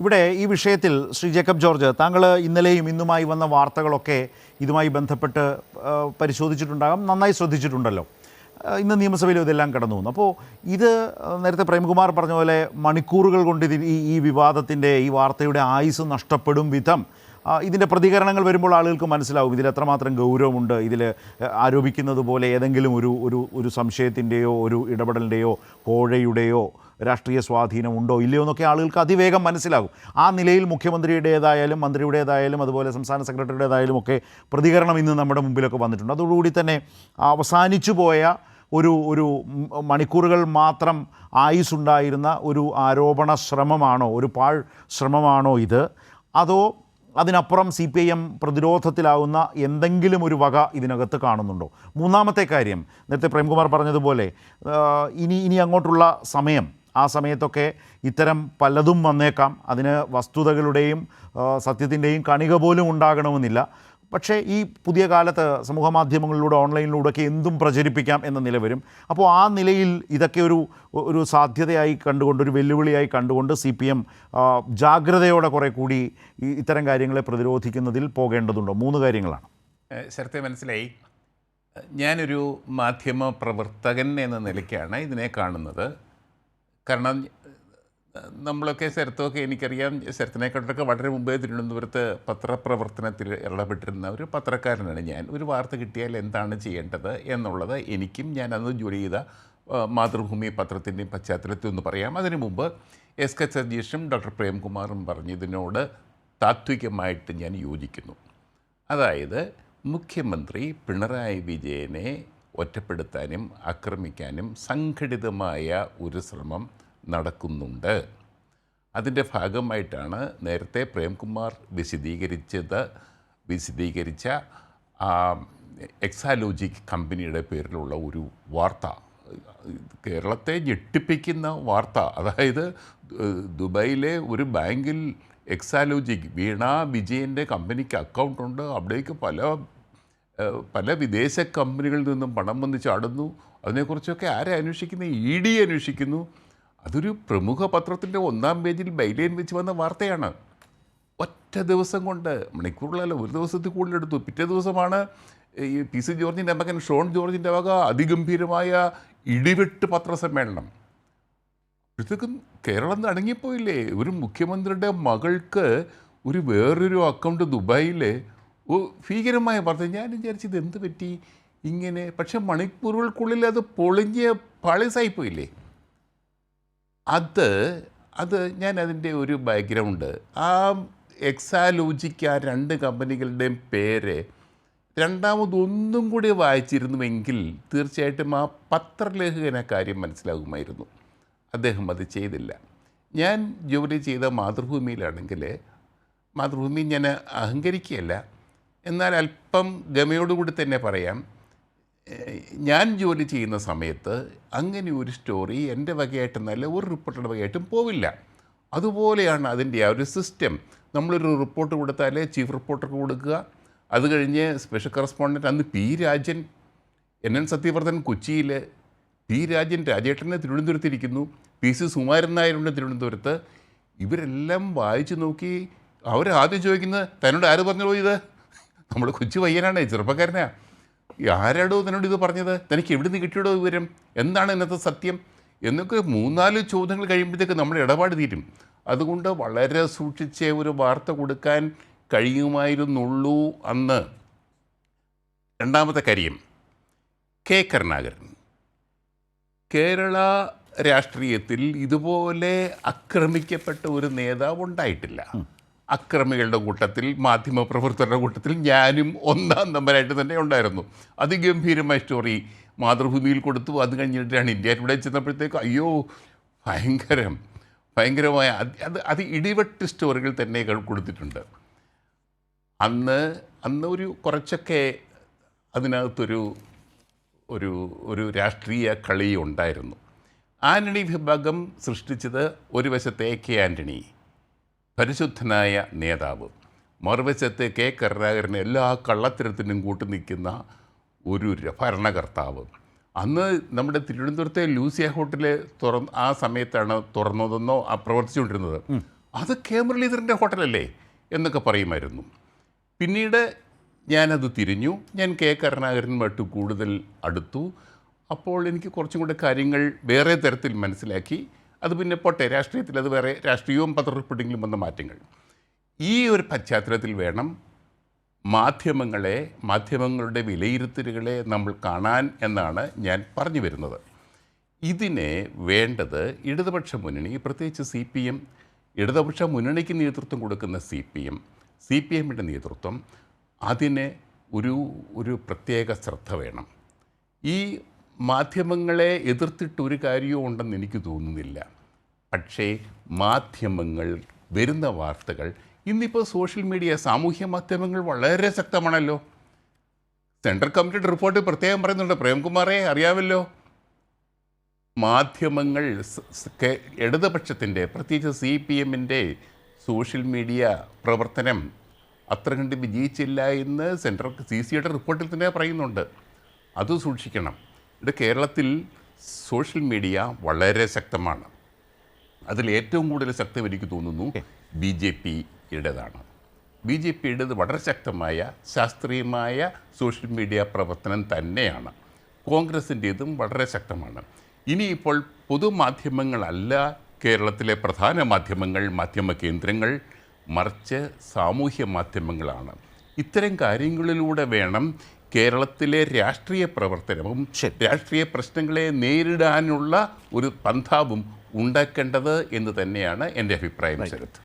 ഇവിടെ ഈ വിഷയത്തിൽ ശ്രീ ജേക്കബ് ജോർജ്, താങ്കൾ ഇന്നലെയും ഇന്നുമായി വന്ന വാർത്തകളൊക്കെ ഇതുമായി ബന്ധപ്പെട്ട് പരിശോധിച്ചിട്ടുണ്ടാകാം, നന്നായി ശ്രദ്ധിച്ചിട്ടുണ്ടല്ലോ. ഇന്ന് നിയമസഭയിൽ ഇതെല്ലാം കടന്നു വന്നു. അപ്പോൾ ഇത് നേരത്തെ പ്രേംകുമാർ പറഞ്ഞ പോലെ മണിക്കൂറുകൾ കൊണ്ട് ഈ വിവാദത്തിൻ്റെ, ഈ വാർത്തയുടെ ആയുസ് നഷ്ടപ്പെടും വിധം ഇതിൻ്റെ പ്രതികരണങ്ങൾ വരുമ്പോൾ ആളുകൾക്ക് മനസ്സിലാവും ഇതിൽ എത്രമാത്രം ഗൗരവമുണ്ട്. ഇതിൽ ആരോപിക്കുന്നത് പോലെ ഏതെങ്കിലും ഒരു സംശയത്തിൻ്റെയോ ഒരു ഇടപെടലിൻ്റെയോ കോഴയുടെയോ രാഷ്ട്രീയ സ്വാധീനം ഉണ്ടോ ഇല്ലയോ എന്നൊക്കെ ആളുകൾക്ക് അതിവേഗം മനസ്സിലാകും. ആ നിലയിൽ മുഖ്യമന്ത്രിയുടേതായാലും മന്ത്രിയുടേതായാലും അതുപോലെ സംസ്ഥാന സെക്രട്ടറിയുടേതായാലും ഒക്കെ പ്രതികരണം ഇന്ന് നമ്മുടെ മുമ്പിലൊക്കെ വന്നിട്ടുണ്ട്. അതോടുകൂടി തന്നെ അവസാനിച്ചു പോയ ഒരു മണിക്കൂറുകൾ മാത്രം ആയുസ്സുണ്ടായിരുന്ന ഒരു ആരോപണ ശ്രമമാണോ, ഒരു പാഴ് ശ്രമമാണോ ഇത്, അതോ അതിനപ്പുറം CPIM പ്രതിരോധത്തിലാവുന്ന എന്തെങ്കിലും ഒരു വക ഇതിനകത്ത് കാണുന്നുണ്ടോ? മൂന്നാമത്തെ കാര്യം, നേരത്തെ പ്രേംകുമാർ പറഞ്ഞതുപോലെ ഇനി അങ്ങോട്ടുള്ള സമയം, ആ സമയത്തൊക്കെ ഇത്തരം പലതും വന്നേക്കാം. അതിന് വസ്തുതകളുടെയും സത്യത്തിൻ്റെയും കണിക പോലും ഉണ്ടാകണമെന്നില്ല. പക്ഷേ ഈ പുതിയ കാലത്ത് സമൂഹ മാധ്യമങ്ങളിലൂടെ ഓൺലൈനിലൂടെയൊക്കെ എന്തും പ്രചരിപ്പിക്കാം എന്ന നില വരും. അപ്പോൾ ആ നിലയിൽ ഇതൊക്കെ ഒരു സാധ്യതയായി കണ്ടുകൊണ്ട്, ഒരു വെല്ലുവിളിയായി കണ്ടുകൊണ്ട് CPM ജാഗ്രതയോടെ കുറേ കൂടി ഇത്തരം കാര്യങ്ങളെ പ്രതിരോധിക്കുന്നതിൽ പോകേണ്ടതുണ്ടോ? മൂന്ന് കാര്യങ്ങളാണ്. ശരത്തെ മനസ്സിലായി. ഞാനൊരു മാധ്യമ പ്രവർത്തകൻ എന്ന നിലയ്ക്കാണ് ഇതിനെ കാണുന്നത്. കാരണം നമ്മളൊക്കെ ശരത്തൊക്കെ എനിക്കറിയാം, ശരത്തിനെക്കാട്ടൊക്കെ വളരെ മുമ്പേ തിരുവനന്തപുരത്ത് പത്രപ്രവർത്തനത്തിൽ ഇടപെട്ടിരുന്ന ഒരു പത്രക്കാരനാണ് ഞാൻ. ഒരു വാർത്ത കിട്ടിയാൽ എന്താണ് ചെയ്യേണ്ടത് എന്നുള്ളത് എനിക്കും ഞാൻ അന്ന് ജോലി ചെയ്ത മാതൃഭൂമി പത്രത്തിൻ്റെയും പശ്ചാത്തലത്തിൽ ഒന്ന് പറയാം. അതിനു മുമ്പ് SK സതീഷും ഡോക്ടർ പ്രേംകുമാറും പറഞ്ഞതിനോട് താത്വികമായിട്ട് ഞാൻ യോജിക്കുന്നു. അതായത് മുഖ്യമന്ത്രി പിണറായി വിജയനെ ഒറ്റപ്പെടുത്താനും ആക്രമിക്കാനും സംഘടിതമായ ഒരു ശ്രമം നടക്കുന്നുണ്ട്. അതിൻ്റെ ഭാഗമായിട്ടാണ് നേരത്തെ പ്രേംകുമാർ വിശദീകരിച്ച എക്സാലോജിക് കമ്പനിയുടെ പേരിലുള്ള ഒരു വാർത്ത, കേരളത്തെ ഞെട്ടിപ്പിക്കുന്ന വാർത്ത. അതായത് ദുബായിലെ ഒരു ബാങ്കിൽ എക്സാലോജിക് വീണ വിജയൻ്റെ കമ്പനിക്ക് അക്കൗണ്ടുണ്ട്. അവിടേക്ക് പല വിദേശ കമ്പനികളിൽ നിന്നും പണം വന്ന് ചാടുന്നു. അതിനെക്കുറിച്ചൊക്കെ ആരെ അന്വേഷിക്കുന്നത്? ED അന്വേഷിക്കുന്നു. അതൊരു പ്രമുഖ പത്രത്തിൻ്റെ 1-ാം പേജിൽ ബൈലൈൻ വെച്ച് വന്ന വാർത്തയാണ്. ഒറ്റ ദിവസം കൊണ്ട്, മണിക്കൂറിലല്ല, ഒരു ദിവസത്തിൽ കൂടുതലെടുത്തു. പിറ്റേ ദിവസമാണ് ഈ PC ജോർജിൻ്റെ മകൻ ഷോൺ ജോർജിൻ്റെ വക അതിഗംഭീരമായ ഇടിവെട്ട് പത്രസമ്മേളനം. ഇതൊക്കെ കേരളം അടങ്ങിപ്പോയില്ലേ? ഒരു മുഖ്യമന്ത്രിയുടെ മകൾക്ക് വേറൊരു അക്കൗണ്ട് ദുബായിൽ, ഭീകരമായ വാർത്ത. ഞാൻ വിചാരിച്ചത് എന്ത് പറ്റി ഇങ്ങനെ? പക്ഷെ മണിക്കൂറുകൾക്കുള്ളിൽ അത് പൊളിഞ്ഞ് പാളിസായിപ്പോയില്ലേ? ഞാൻ അതിൻ്റെ ഒരു ബാക്ക്ഗ്രൗണ്ട്, ആ എക്സാലോജിക്ക്, ആ 2 കമ്പനികളുടെയും പേര് രണ്ടാമതൊന്നും കൂടി വായിച്ചിരുന്നുവെങ്കിൽ തീർച്ചയായിട്ടും ആ പത്രലേഖകനെ കാര്യം മനസ്സിലാകുമായിരുന്നു. അദ്ദേഹം അത് ചെയ്തില്ല. ഞാൻ ജോലി ചെയ്ത മാതൃഭൂമിയിലാണെങ്കിൽ, മാതൃഭൂമി ഞാൻ അഹങ്കരിക്കുകയല്ല, എന്നാൽ അല്പം ഗമയോടുകൂടി തന്നെ പറയാം, ഞാൻ ജോലി ചെയ്യുന്ന സമയത്ത് അങ്ങനെ ഒരു സ്റ്റോറി എൻ്റെ വകയായിട്ടെന്നല്ല ഒരു റിപ്പോർട്ടറുടെ വകയായിട്ടും പോവില്ല. അതുപോലെയാണ് അതിൻ്റെ ആ ഒരു സിസ്റ്റം. നമ്മളൊരു റിപ്പോർട്ട് കൊടുത്താൽ ചീഫ് റിപ്പോർട്ടർക്ക് കൊടുക്കുക, അത് കഴിഞ്ഞ് സ്പെഷ്യൽ കറസ്പോണ്ടൻറ്റ്, അന്ന് P. രാജൻ, NN സത്യവർദ്ധൻ കൊച്ചിയിൽ, P. രാജൻ രാജേട്ടനെ തിരുവനന്തപുരത്തിരിക്കുന്നു, PC സുകുമാരൻ നായരുണ്ട് തിരുവനന്തപുരത്ത്. ഇവരെല്ലാം വായിച്ചു നോക്കി അവരാദ്യം ചോദിക്കുന്നത്, തന്നോട് ആര് പറഞ്ഞോ ഇത്? നമ്മൾ കൊച്ചു പയ്യനാണ്, ചെറുപ്പക്കാരനാണ്. ആരാടോ തന്നോട് ഇത് പറഞ്ഞത്? തനിക്ക് എവിടെ നിന്ന് കിട്ടിയടോ വിവരം? എന്താണ് ഇന്നത്തെ സത്യം? എന്നൊക്കെ 3-4 ചോദ്യങ്ങൾ കഴിയുമ്പോഴത്തേക്ക് നമ്മുടെ ഇടപാട് തീരും. അതുകൊണ്ട് വളരെ സൂക്ഷിച്ച് ഒരു വാർത്ത കൊടുക്കാൻ കഴിയുമായിരുന്നുള്ളൂ അന്ന്. രണ്ടാമത്തെ കാര്യം, K. കരുണാകരൻ. കേരള രാഷ്ട്രീയത്തിൽ ഇതുപോലെ ആക്രമിക്കപ്പെട്ട ഒരു നേതാവ് ഉണ്ടായിട്ടില്ല. അക്രമികളുടെ കൂട്ടത്തിൽ, മാധ്യമപ്രവർത്തകരുടെ കൂട്ടത്തിൽ ഞാനും 1-ാം നമ്പരായിട്ട് തന്നെ ഉണ്ടായിരുന്നു. അതിഗംഭീരമായ സ്റ്റോറി മാതൃഭൂമിയിൽ കൊടുത്തു. അത് കഴിഞ്ഞിട്ടാണ് ഇന്ത്യ ടുഡേ ചെന്നപ്പോഴത്തേക്ക് അയ്യോ ഭയങ്കരമായ അത് ഇടിവെട്ട് സ്റ്റോറികൾ തന്നെ കൊടുത്തിട്ടുണ്ട്. അന്ന് കുറച്ചൊക്കെ അതിനകത്തൊരു ഒരു രാഷ്ട്രീയ കളി ഉണ്ടായിരുന്നു. ആന്റണി വിഭാഗം സൃഷ്ടിച്ചത് ഒരു വശത്തെ K. ആൻ്റണി, പരിശുദ്ധനായ നേതാവ്, മറുവശത്ത് K. കരുണാകരന് എല്ലാ കള്ളത്തരത്തിനും കൂട്ടുനിൽക്കുന്ന ഒരു ഭരണകർത്താവ്. അന്ന് നമ്മുടെ തിരുവനന്തപുരത്തെ ലൂസിയ ഹോട്ടൽ ആ സമയത്താണ് തുറന്നതെന്നോ പ്രവർത്തിച്ചുകൊണ്ടിരുന്നത്. അത് കെ മുരളീധരൻ്റെ ഹോട്ടലല്ലേ എന്നൊക്കെ പറയുമായിരുന്നു. പിന്നീട് ഞാനത് തിരിഞ്ഞു. ഞാൻ കെ കരുണാകരനുമായിട്ട് കൂടുതൽ അടുത്തു. അപ്പോൾ എനിക്ക് കുറച്ചും കൂടെ കാര്യങ്ങൾ വേറെ തരത്തിൽ മനസ്സിലാക്കി. അത് പിന്നെ പോട്ടെ, രാഷ്ട്രീയത്തിൽ അത് വേറെ, രാഷ്ട്രീയവും പത്ര റിപ്പോർട്ടിങ്ങിലും വന്ന മാറ്റങ്ങൾ. ഈ ഒരു പശ്ചാത്തലത്തിൽ വേണം മാധ്യമങ്ങളുടെ വിലയിരുത്തലുകളെ നമ്മൾ കാണാൻ എന്നാണ് ഞാൻ പറഞ്ഞു വരുന്നത്. ഇതിനെ വേണ്ടത് ഇടതുപക്ഷ മുന്നണി, പ്രത്യേകിച്ച് CPM, ഇടതുപക്ഷ മുന്നണിക്ക് നേതൃത്വം കൊടുക്കുന്ന CPMൻ്റെ നേതൃത്വം, അതിന് ഒരു പ്രത്യേക ശ്രദ്ധ വേണം. ഈ മാധ്യമങ്ങളെ എതിർത്തിട്ട് ഒരു കാര്യവും ഉണ്ടെന്ന് എനിക്ക് തോന്നുന്നില്ല. പക്ഷേ മാധ്യമങ്ങൾ വരുന്ന വാർത്തകൾ, ഇന്നിപ്പോൾ സോഷ്യൽ മീഡിയ, സാമൂഹ്യ മാധ്യമങ്ങൾ വളരെ ശക്തമാണല്ലോ. സെൻട്രൽ കമ്മിറ്റിയുടെ റിപ്പോർട്ട് പ്രത്യേകം പറയുന്നുണ്ട്, പ്രേംകുമാറെ അറിയാമല്ലോ. മാധ്യമങ്ങൾ ഇടതുപക്ഷത്തിൻ്റെ, പ്രത്യേകിച്ച് CPMൻ്റെ സോഷ്യൽ മീഡിയ പ്രവർത്തനം അത്ര കണ്ട് വിജയിച്ചില്ല എന്ന് സെൻട്രൽ CCയുടെ റിപ്പോർട്ടിൽ തന്നെ പറയുന്നുണ്ട്. അത് സൂക്ഷിക്കണം. ഇത് കേരളത്തിൽ സോഷ്യൽ മീഡിയ വളരെ ശക്തമാണ്. അതിൽ ഏറ്റവും കൂടുതൽ ശക്തം എനിക്ക് തോന്നുന്നു BJPയുടേതാണ്. BJPയുടേത് വളരെ ശക്തമായ ശാസ്ത്രീയമായ സോഷ്യൽ മീഡിയ പ്രവർത്തനം തന്നെയാണ്. കോൺഗ്രസിൻ്റേതും വളരെ ശക്തമാണ്. ഇനിയിപ്പോൾ പൊതുമാധ്യമങ്ങളല്ല കേരളത്തിലെ പ്രധാന മാധ്യമ കേന്ദ്രങ്ങൾ, മറിച്ച് സാമൂഹ്യ മാധ്യമങ്ങളാണ്. ഇത്തരം കാര്യങ്ങളിലൂടെ വേണം കേരളത്തിലെ രാഷ്ട്രീയ പ്രവർത്തനവും രാഷ്ട്രീയ പ്രശ്നങ്ങളെ നേരിടാനുള്ള ഒരു പന്ഥാവും ഉണ്ടാക്കേണ്ടത് എന്ന് തന്നെയാണ് എൻ്റെ അഭിപ്രായം. ശരത്.